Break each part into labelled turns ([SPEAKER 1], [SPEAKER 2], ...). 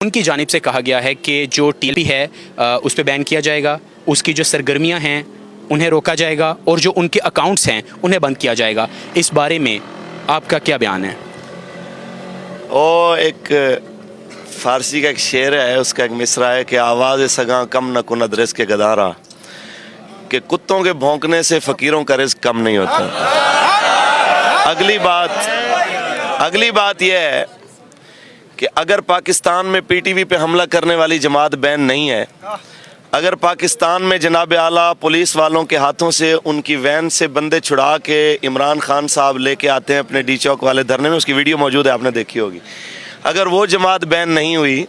[SPEAKER 1] ان کی جانب سے کہا گیا ہے کہ جو ٹی پی ہے اس پہ بین کیا جائے گا، اس کی جو سرگرمیاں ہیں انہیں روکا جائے گا، اور جو ان کے اکاؤنٹس ہیں انہیں بند کیا جائے گا۔ اس بارے میں آپ کا کیا بیان ہے؟
[SPEAKER 2] ایک فارسی کا ایک شعر ہے، اس کا ایک مصرع ہے کہ آواز سگاں کم نہ کند رزق کے گدارا، کہ کتوں کے بھونکنے سے فقیروں کا رزق کم نہیں ہوتا۔ اگلی بات یہ ہے کہ اگر پاکستان میں پی ٹی وی پہ حملہ کرنے والی جماعت بین نہیں ہے، اگر پاکستان میں جناب اعلیٰ پولیس والوں کے ہاتھوں سے ان کی وین سے بندے چھڑا کے عمران خان صاحب لے کے آتے ہیں اپنے ڈی چوک والے دھرنے میں، اس کی ویڈیو موجود ہے، آپ نے دیکھی ہوگی، اگر وہ جماعت بین نہیں ہوئی،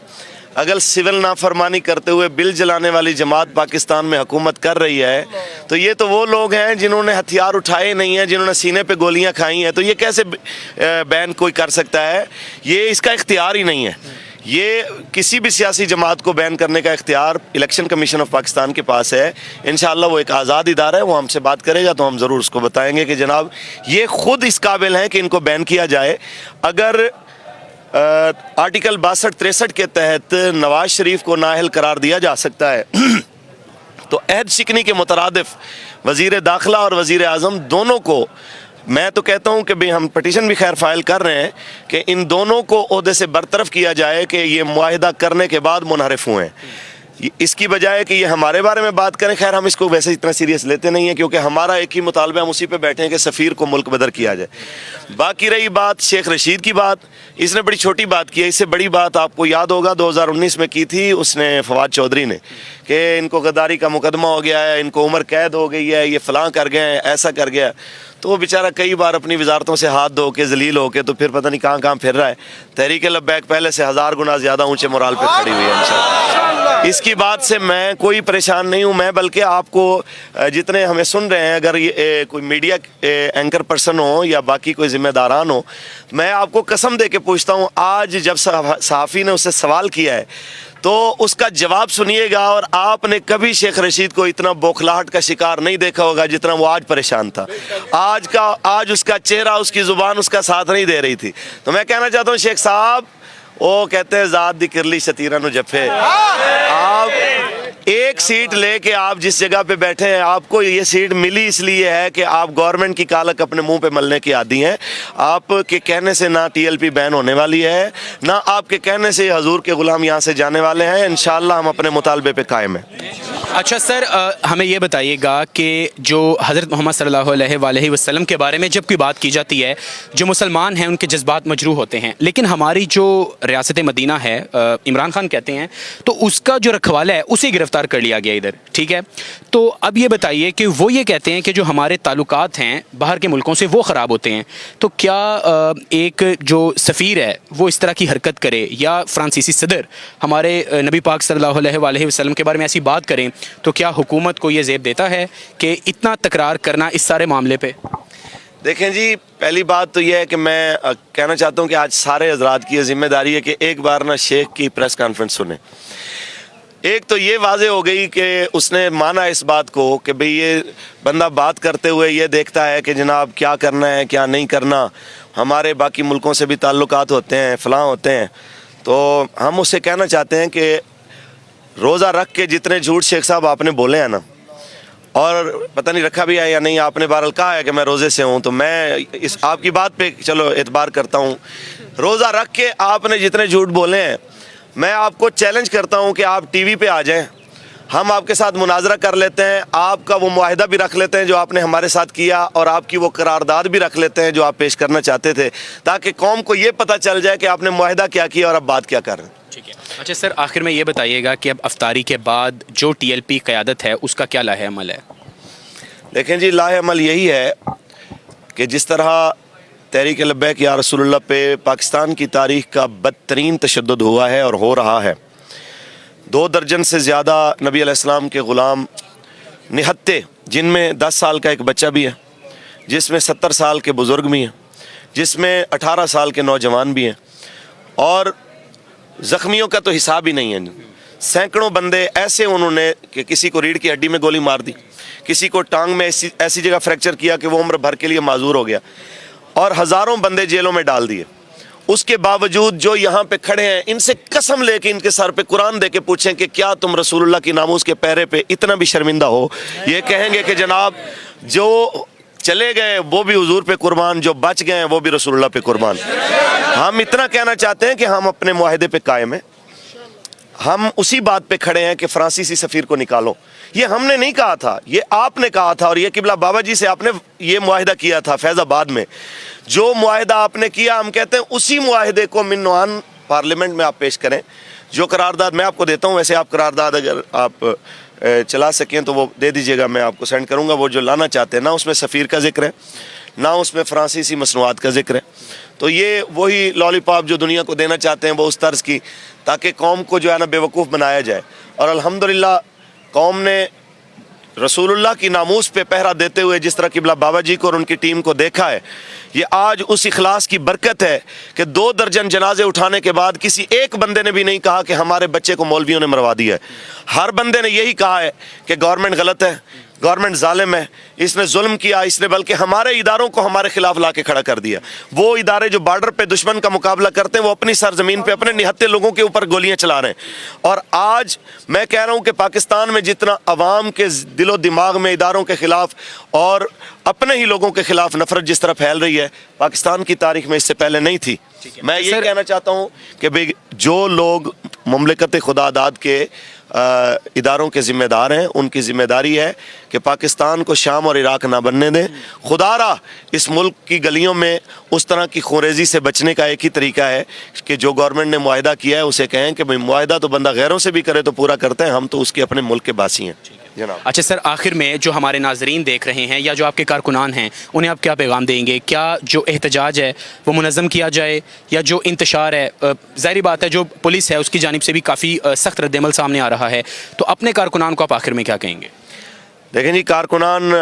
[SPEAKER 2] اگر سول نافرمانی کرتے ہوئے بل جلانے والی جماعت پاکستان میں حکومت کر رہی ہے، تو یہ تو وہ لوگ ہیں جنہوں نے ہتھیار اٹھائے نہیں ہیں، جنہوں نے سینے پہ گولیاں کھائی ہیں، تو یہ کیسے بین کوئی کر سکتا ہے؟ یہ اس کا اختیار ہی نہیں ہے۔ یہ کسی بھی سیاسی جماعت کو بین کرنے کا اختیار الیکشن کمیشن آف پاکستان کے پاس ہے۔ انشاءاللہ وہ ایک آزاد ادارہ ہے، وہ ہم سے بات کرے گا تو ہم ضرور اس کو بتائیں گے کہ جناب یہ خود اس قابل ہیں کہ ان کو بین کیا جائے۔ اگر آرٹیکل 62-63 کے تحت نواز شریف کو نااہل قرار دیا جا سکتا ہے تو عہد شکنی کے مترادف وزیر داخلہ اور وزیر اعظم دونوں کو، میں تو کہتا ہوں کہ ہم پٹیشن بھی خیر فائل کر رہے ہیں کہ ان دونوں کو عہدے سے برطرف کیا جائے کہ یہ معاہدہ کرنے کے بعد منحرف ہوئے ہیں، اس کی بجائے کہ یہ ہمارے بارے میں بات کریں۔ خیر ہم اس کو ویسے اتنا سیریس لیتے نہیں ہیں کیونکہ ہمارا ایک ہی مطالبہ، ہم اسی پہ بیٹھے ہیں کہ سفیر کو ملک بدر کیا جائے۔ باقی رہی بات شیخ رشید کی بات، اس نے بڑی چھوٹی بات کی ہے، اس سے بڑی بات آپ کو یاد ہوگا 2019 میں کی تھی اس نے، فواد چودھری نے، کہ ان کو غداری کا مقدمہ ہو گیا ہے، ان کو عمر قید ہو گئی ہے، یہ فلاں کر گئے ہیں، ایسا کر گیا، تو وہ بیچارہ کئی بار اپنی وزارتوں سے ہاتھ دھو کے ذلیل ہو کے تو پھر پتہ نہیں کہاں کہاں پھر رہا ہے۔ تحریک لبیک پہلے سے 1000 گنا زیادہ اونچے مورال پہ کھڑی ہوئی ہے انشاءاللہ۔ اس کی بات سے میں کوئی پریشان نہیں ہوں، میں بلکہ آپ کو جتنے ہمیں سن رہے ہیں، اگر یہ کوئی میڈیا اینکر پرسن ہو یا باقی کوئی ذمہ داران ہو، میں آپ کو قسم دے کے پوچھتا ہوں، آج جب صحافی نے اس سے سوال کیا ہے تو اس کا جواب سنیے گا، اور آپ نے کبھی شیخ رشید کو اتنا بوکھلاہٹ کا شکار نہیں دیکھا ہوگا جتنا وہ آج پریشان تھا۔ آج اس کا چہرہ، اس کی زبان اس کا ساتھ نہیں دے رہی تھی۔ تو میں کہنا چاہتا ہوں شیخ صاحب، وہ کہتے ہیں ذات دی کرلی شتیرہ نو جفے، آپ ایک سیٹ لے کے آپ جس جگہ پہ بیٹھے ہیں، آپ کو یہ سیٹ ملی اس لیے ہے کہ آپ گورنمنٹ کی کالک اپنے منہ پہ ملنے کی عادی ہیں۔ آپ کے کہنے سے نہ ٹی ایل پی بین ہونے والی ہے، نہ آپ کے کہنے سے حضور کے غلام یہاں سے جانے والے ہیں، انشاءاللہ ہم اپنے مطالبے پہ قائم ہیں۔
[SPEAKER 1] اچھا سر، ہمیں یہ بتائیے گا کہ جو حضرت محمد صلی اللہ علیہ وآلہ وسلم کے بارے میں جب کوئی بات کی جاتی ہے، جو مسلمان ہیں ان کے جذبات مجروح ہوتے ہیں، لیکن ہماری جو ریاست مدینہ ہے، عمران خان کہتے ہیں، تو اس کا جو رکھوالا ہے اسے گرفتار کر لیا گیا ادھر، ٹھیک ہے؟ تو اب یہ بتائیے کہ وہ یہ کہتے ہیں کہ جو ہمارے تعلقات ہیں باہر کے ملکوں سے وہ خراب ہوتے ہیں، تو کیا ایک جو سفیر ہے وہ اس طرح کی حرکت کرے، یا فرانسیسی صدر ہمارے نبی پاک صلی اللہ علیہ وآلہ وسلم کے بارے میں ایسی بات کریں، تو کیا حکومت کو یہ زیب دیتا ہے کہ اتنا تکرار کرنا اس سارے معاملے پہ؟
[SPEAKER 2] دیکھیں جی، پہلی بات تو یہ ہے کہ میں کہنا چاہتا ہوں کہ آج سارے حضرات کی ذمہ داری ہے کہ ایک بار نہ شیخ کی پریس کانفرنس سنیں۔ ایک تو یہ واضح ہو گئی کہ اس نے مانا اس بات کو کہ بھئی یہ بندہ بات کرتے ہوئے یہ دیکھتا ہے کہ جناب کیا کرنا ہے کیا نہیں کرنا، ہمارے باقی ملکوں سے بھی تعلقات ہوتے ہیں، فلاں ہوتے ہیں، تو ہم اس سے کہنا چاہتے ہیں کہ روزہ رکھ کے جتنے جھوٹ شیخ صاحب آپ نے بولے ہیں نا، اور پتہ نہیں رکھا بھی ہے یا نہیں، آپ نے بہرحال کہا ہے کہ میں روزے سے ہوں، تو میں اس آپ کی بات پہ چلو اعتبار کرتا ہوں۔ روزہ رکھ کے آپ نے جتنے جھوٹ بولے ہیں، میں آپ کو چیلنج کرتا ہوں کہ آپ ٹی وی پہ آ جائیں، ہم آپ کے ساتھ مناظرہ کر لیتے ہیں، آپ کا وہ معاہدہ بھی رکھ لیتے ہیں جو آپ نے ہمارے ساتھ کیا، اور آپ کی وہ قرارداد بھی رکھ لیتے ہیں جو آپ پیش کرنا چاہتے تھے، تاکہ قوم کو یہ پتہ چل جائے کہ آپ نے معاہدہ کیا کیا اور اب بات کیا کر رہے ہیں۔
[SPEAKER 1] ٹھیک ہے۔ اچھا سر، آخر میں یہ بتائیے گا کہ اب افطاری کے بعد جو ٹی ایل پی قیادت ہے اس کا کیا لاہ عمل ہے؟
[SPEAKER 2] دیکھیں جی، لاہ عمل یہی ہے کہ جس طرح تحریک لبیک یا رسول اللہ پہ پاکستان کی تاریخ کا بدترین تشدد ہوا ہے اور ہو رہا ہے، 2 درجن سے زیادہ نبی علیہ السلام کے غلام نہتے، جن میں 10 سال کا ایک بچہ بھی ہے، جس میں 70 سال کے بزرگ بھی ہیں، جس میں 18 سال کے نوجوان بھی ہیں، اور زخمیوں کا تو حساب ہی نہیں ہے۔ سینکڑوں بندے ایسے انہوں نے کہ کسی کو ریڑھ کی ہڈی میں گولی مار دی، کسی کو ٹانگ میں ایسی جگہ فریکچر کیا کہ وہ عمر بھر کے لیے معذور ہو گیا، اور ہزاروں بندے جیلوں میں ڈال دیے۔ اس کے باوجود جو یہاں پہ کھڑے ہیں ان سے قسم لے کے ان کے سر پہ قرآن دے کے پوچھیں کہ کیا تم رسول اللہ کی ناموس کے پیرے پہ اتنا بھی شرمندہ ہو؟ یہ کہیں گے کہ جناب جو چلے گئے وہ بھی حضور پہ قربان، جو بچ گئے ہیں وہ بھی رسول اللہ پہ قربان۔ ہم اتنا کہنا چاہتے ہیں کہ ہم اپنے معاہدے پہ قائم ہیں، ہم اسی بات پہ کھڑے ہیں کہ فرانسیسی سفیر کو نکالو۔ یہ ہم نے نہیں کہا تھا، یہ آپ نے کہا تھا، اور یہ قبلہ بابا جی سے آپ نے یہ معاہدہ کیا تھا فیض آباد میں۔ جو معاہدہ آپ نے کیا، ہم کہتے ہیں اسی معاہدے کو من نوعاً پارلیمنٹ میں آپ پیش کریں۔ جو قرارداد میں آپ کو دیتا ہوں، ویسے آپ قرارداد اگر آپ چلا سکیں تو وہ دے دیجیے گا، میں آپ کو سینڈ کروں گا۔ وہ جو لانا چاہتے ہیں، نہ اس میں سفیر کا ذکر ہے، نہ اس میں فرانسیسی مصنوعات کا ذکر ہے، تو یہ وہی لالی پاپ جو دنیا کو دینا چاہتے ہیں وہ اس طرز کی، تاکہ قوم کو جو ہے نا بے وقوف بنایا جائے۔ اور الحمدللہ قوم نے رسول اللہ کی ناموس پہ پہرا دیتے ہوئے جس طرح قبلہ بابا جی کو اور ان کی ٹیم کو دیکھا ہے، یہ آج اس اخلاص کی برکت ہے کہ 2 درجن جنازے اٹھانے کے بعد کسی ایک بندے نے بھی نہیں کہا کہ ہمارے بچے کو مولویوں نے مروا دیا ہے۔ ہر بندے نے یہی کہا ہے کہ گورنمنٹ غلط ہے، گورنمنٹ ظالم ہے، اس نے ظلم کیا، اس نے بلکہ ہمارے اداروں کو ہمارے خلاف لا کے کھڑا کر دیا۔ وہ ادارے جو بارڈر پہ دشمن کا مقابلہ کرتے ہیں، وہ اپنی سرزمین پہ اپنے نہتے لوگوں کے اوپر گولیاں چلا رہے ہیں۔ اور آج میں کہہ رہا ہوں کہ پاکستان میں جتنا عوام کے دل و دماغ میں اداروں کے خلاف اور اپنے ہی لوگوں کے خلاف نفرت جس طرح پھیل رہی ہے، پاکستان کی تاریخ میں اس سے پہلے نہیں تھی۔ میں یہ کہنا چاہتا ہوں کہ جو لوگ مملکت خدا داد کے اداروں کے ذمہ دار ہیں، ان کی ذمہ داری ہے کہ پاکستان کو شام اور عراق نہ بننے دیں۔ خدا را اس ملک کی گلیوں میں اس طرح کی خونریزی سے بچنے کا ایک ہی طریقہ ہے کہ جو گورنمنٹ نے معاہدہ کیا ہے اسے کہیں کہ بھئی معاہدہ تو بندہ غیروں سے بھی کرے تو پورا کرتے ہیں، ہم تو اس کے اپنے ملک کے باسی ہیں۔ جناب
[SPEAKER 1] اچھا سر، آخر میں جو ہمارے ناظرین دیکھ رہے ہیں یا جو آپ کے کارکنان ہیں، انہیں آپ کیا پیغام دیں گے؟ کیا جو احتجاج ہے وہ منظم کیا جائے، یا جو انتشار ہے، ظاہری بات ہے جو پولیس ہے اس کی جانب سے بھی کافی سخت رد عمل سامنے آ رہا ہے، تو اپنے کارکنان کو آپ آخر میں کیا کہیں گے؟
[SPEAKER 2] دیکھیں جی، کارکنان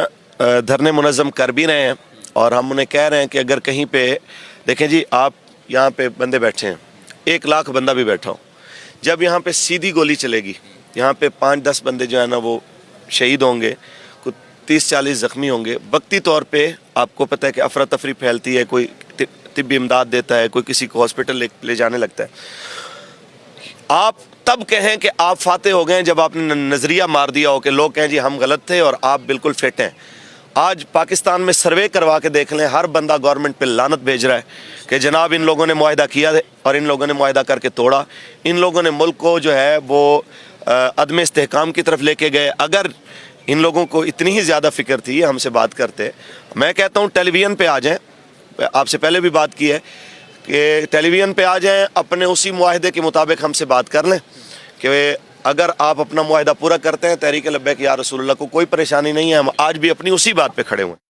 [SPEAKER 2] دھرنے منظم کر بھی رہے ہیں، اور ہم انہیں کہہ رہے ہیں کہ اگر کہیں پہ دیکھیں جی، آپ یہاں پہ بندے بیٹھے ہیں، 1 لاکھ بندہ بھی بیٹھا ہو، جب یہاں پہ سیدھی گولی چلے گی، یہاں پہ 5-10 بندے جو ہے نا وہ شہید ہوں گے، کچھ 30-40 زخمی ہوں گے۔ وقتی طور پہ آپ کو پتہ ہے کہ افراتفری پھیلتی ہے، کوئی طبی امداد دیتا ہے، کوئی کسی کو ہاسپٹل لے جانے لگتا ہے۔ آپ تب کہیں کہ آپ فاتح ہو گئے جب آپ نے نظریہ مار دیا ہو کہ لوگ کہیں جی ہم غلط تھے اور آپ بالکل فٹ ہیں۔ آج پاکستان میں سروے کروا کے دیکھ لیں، ہر بندہ گورنمنٹ پہ لعنت بھیج رہا ہے کہ جناب ان لوگوں نے معاہدہ کیا اور ان لوگوں نے معاہدہ کر کے توڑا، ان لوگوں نے ملک کو جو ہے وہ عدم استحکام کی طرف لے کے گئے۔ اگر ان لوگوں کو اتنی ہی زیادہ فکر تھی، ہم سے بات کرتے، میں کہتا ہوں ٹیلی ویژن پہ آ جائیں، آپ سے پہلے بھی بات کی ہے کہ ٹیلی ویژن پہ آ جائیں، اپنے اسی معاہدے کے مطابق ہم سے بات کر لیں کہ اگر آپ اپنا معاہدہ پورا کرتے ہیں، تحریک لبیک یا رسول اللہ کو کوئی پریشانی نہیں ہے، ہم آج بھی اپنی اسی بات پہ کھڑے ہوئے ہیں۔